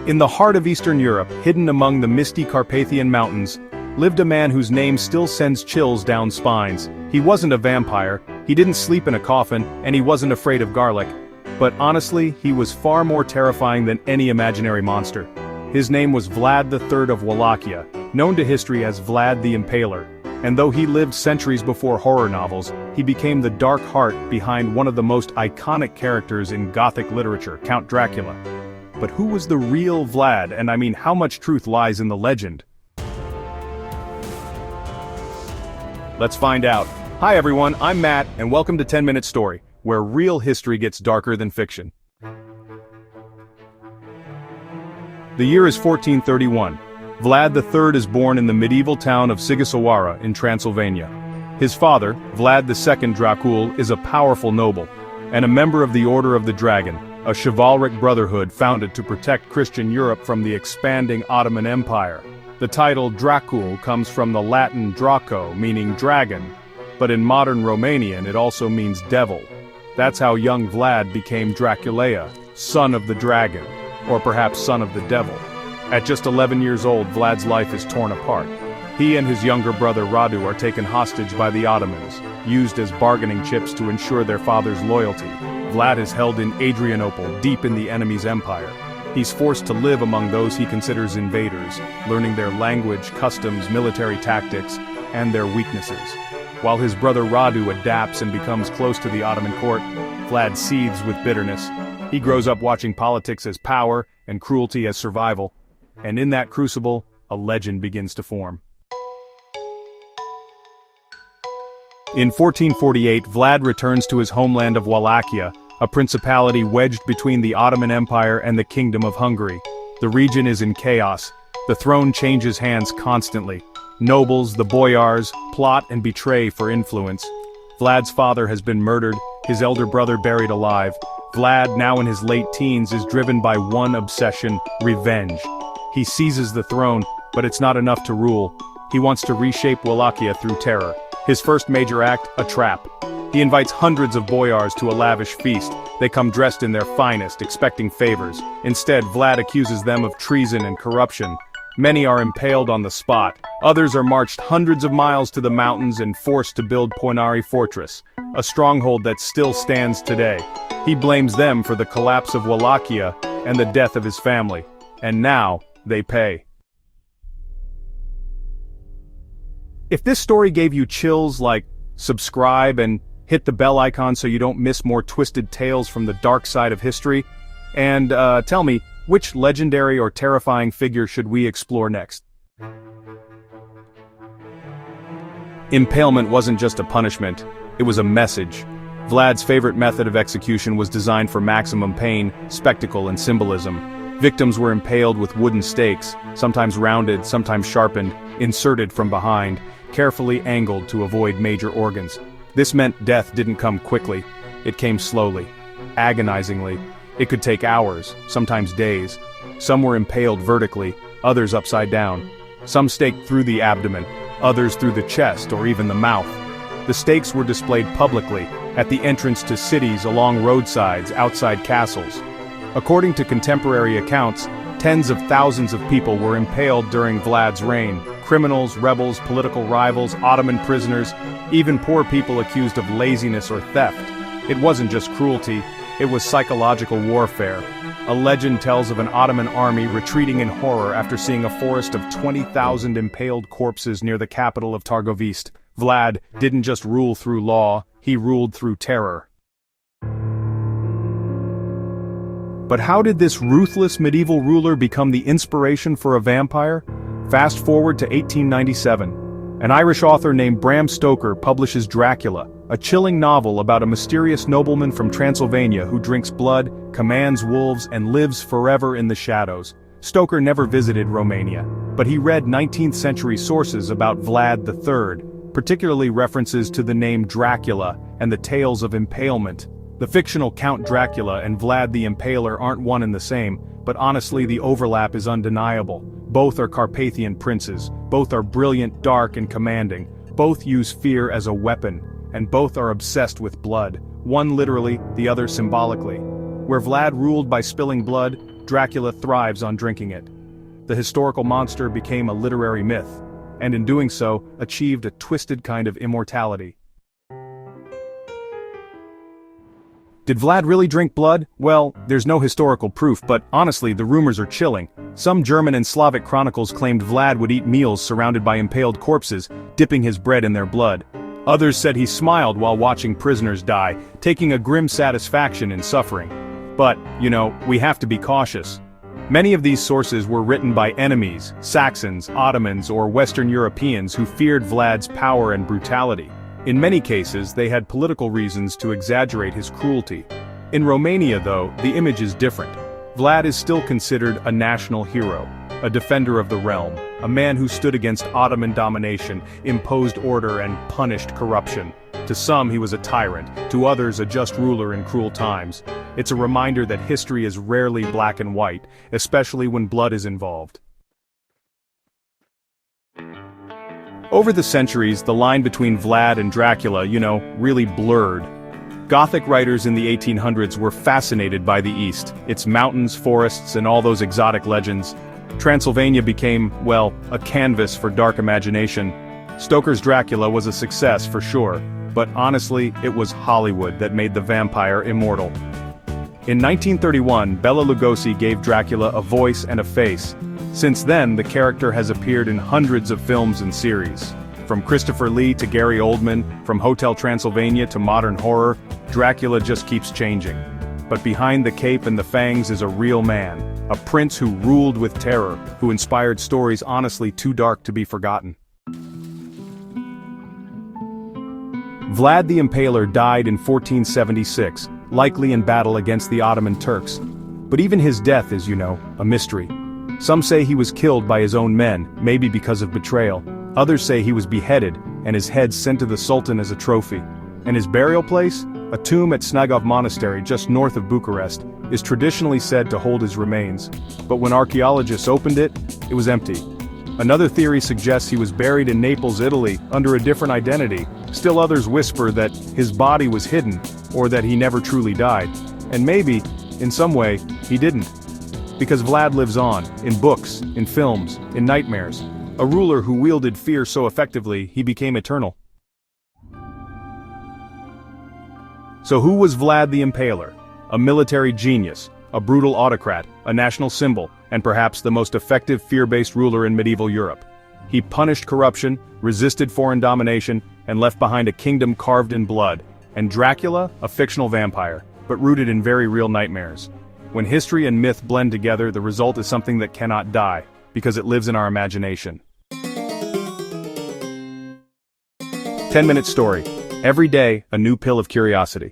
In the heart of Eastern Europe, hidden among the misty Carpathian mountains, lived a man whose name still sends chills down spines. He wasn't a vampire, he didn't sleep in a coffin, and he wasn't afraid of garlic. But honestly, he was far more terrifying than any imaginary monster. His name was Vlad III of Wallachia, known to history as Vlad the Impaler. And though he lived centuries before horror novels, he became the dark heart behind one of the most iconic characters in Gothic literature, Count Dracula. But who was the real Vlad, and I mean how much truth lies in the legend? Let's find out. Hi everyone, I'm Matt, and welcome to 10 Minute Story, where real history gets darker than fiction. The year is 1431. Vlad III is born in the medieval town of Sighisawara in Transylvania. His father, Vlad II Dracula, is a powerful noble, and a member of the Order of the Dragon, a chivalric brotherhood founded to protect Christian Europe from the expanding Ottoman Empire. The title Dracul comes from the Latin Draco, meaning dragon, but in modern Romanian it also means devil. That's how young Vlad became Draculea, son of the dragon, or perhaps son of the devil. At just 11 years old, Vlad's life is torn apart. He and his younger brother Radu are taken hostage by the Ottomans, used as bargaining chips to ensure their father's loyalty. Vlad is held in Adrianople, deep in the enemy's empire. He's forced to live among those he considers invaders, learning their language, customs, military tactics, and their weaknesses. While his brother Radu adapts and becomes close to the Ottoman court, Vlad seethes with bitterness. He grows up watching politics as power and cruelty as survival. And in that crucible, a legend begins to form. In 1448, Vlad returns to his homeland of Wallachia, a principality wedged between the Ottoman Empire and the Kingdom of Hungary. The region is in chaos. The throne changes hands constantly. Nobles, the boyars, plot and betray for influence. Vlad's father has been murdered, his elder brother buried alive. Vlad, now in his late teens, is driven by one obsession: revenge. He seizes the throne, but it's not enough to rule. He wants to reshape Wallachia through terror. His first major act, a trap. He invites hundreds of boyars to a lavish feast. They come dressed in their finest, expecting favors. Instead, Vlad accuses them of treason and corruption. Many are impaled on the spot. Others are marched hundreds of miles to the mountains and forced to build Poinari Fortress, a stronghold that still stands today. He blames them for the collapse of Wallachia and the death of his family. And now, they pay. If this story gave you chills, like, subscribe and hit the bell icon so you don't miss more twisted tales from the dark side of history. And tell me, which legendary or terrifying figure should we explore next? Impalement wasn't just a punishment, it was a message. Vlad's favorite method of execution was designed for maximum pain, spectacle, and symbolism. Victims were impaled with wooden stakes, sometimes rounded, sometimes sharpened, inserted from behind, carefully angled to avoid major organs. This meant death didn't come quickly. It came slowly, agonizingly. It could take hours, sometimes days. Some were impaled vertically, others upside down. Some staked through the abdomen, others through the chest or even the mouth. The stakes were displayed publicly, at the entrance to cities, along roadsides, outside castles. According to contemporary accounts, tens of thousands of people were impaled during Vlad's reign. Criminals, rebels, political rivals, Ottoman prisoners, even poor people accused of laziness or theft. It wasn't just cruelty, it was psychological warfare. A legend tells of an Ottoman army retreating in horror after seeing a forest of 20,000 impaled corpses near the capital of Targovist. Vlad didn't just rule through law, he ruled through terror. But how did this ruthless medieval ruler become the inspiration for a vampire? Fast forward to 1897. An Irish author named Bram Stoker publishes Dracula, a chilling novel about a mysterious nobleman from Transylvania who drinks blood, commands wolves, and lives forever in the shadows. Stoker never visited Romania, but he read 19th century sources about Vlad III, particularly references to the name Dracula and the tales of impalement. The fictional Count Dracula and Vlad the Impaler aren't one and the same, but honestly the overlap is undeniable. Both are Carpathian princes, both are brilliant, dark, and commanding, both use fear as a weapon, and both are obsessed with blood, one literally, the other symbolically. Where Vlad ruled by spilling blood, Dracula thrives on drinking it. The historical monster became a literary myth, and in doing so, achieved a twisted kind of immortality. Did Vlad really drink blood? Well, there's no historical proof, but honestly, the rumors are chilling. Some German and Slavic chronicles claimed Vlad would eat meals surrounded by impaled corpses, dipping his bread in their blood. Others said he smiled while watching prisoners die, taking a grim satisfaction in suffering. But, we have to be cautious. Many of these sources were written by enemies, Saxons, Ottomans, or Western Europeans who feared Vlad's power and brutality. In many cases, they had political reasons to exaggerate his cruelty. In Romania, though, the image is different. Vlad is still considered a national hero, a defender of the realm, a man who stood against Ottoman domination, imposed order, and punished corruption. To some, he was a tyrant, to others, a just ruler in cruel times. It's a reminder that history is rarely black and white, especially when blood is involved. Over the centuries, the line between Vlad and Dracula, really blurred. Gothic writers in the 1800s were fascinated by the East, its mountains, forests, and all those exotic legends. Transylvania became, a canvas for dark imagination. Stoker's Dracula was a success for sure, but honestly, it was Hollywood that made the vampire immortal. In 1931, Bela Lugosi gave Dracula a voice and a face. Since then, the character has appeared in hundreds of films and series. From Christopher Lee to Gary Oldman, from Hotel Transylvania to modern horror, Dracula just keeps changing. But behind the cape and the fangs is a real man, a prince who ruled with terror, who inspired stories honestly too dark to be forgotten. Vlad the Impaler died in 1476, likely in battle against the Ottoman Turks. But even his death is, a mystery. Some say he was killed by his own men, maybe because of betrayal. Others say he was beheaded, and his head sent to the Sultan as a trophy. And his burial place? A tomb at Snagov Monastery just north of Bucharest, is traditionally said to hold his remains. But when archaeologists opened it, it was empty. Another theory suggests he was buried in Naples, Italy, under a different identity. Still others whisper that his body was hidden, or that he never truly died. And maybe, in some way, he didn't. Because Vlad lives on, in books, in films, in nightmares. A ruler who wielded fear so effectively, he became eternal. So who was Vlad the Impaler? A military genius, a brutal autocrat, a national symbol, and perhaps the most effective fear-based ruler in medieval Europe. He punished corruption, resisted foreign domination, and left behind a kingdom carved in blood. And Dracula, a fictional vampire, but rooted in very real nightmares. When history and myth blend together, the result is something that cannot die, because it lives in our imagination. 10-minute story. Every day, a new pill of curiosity.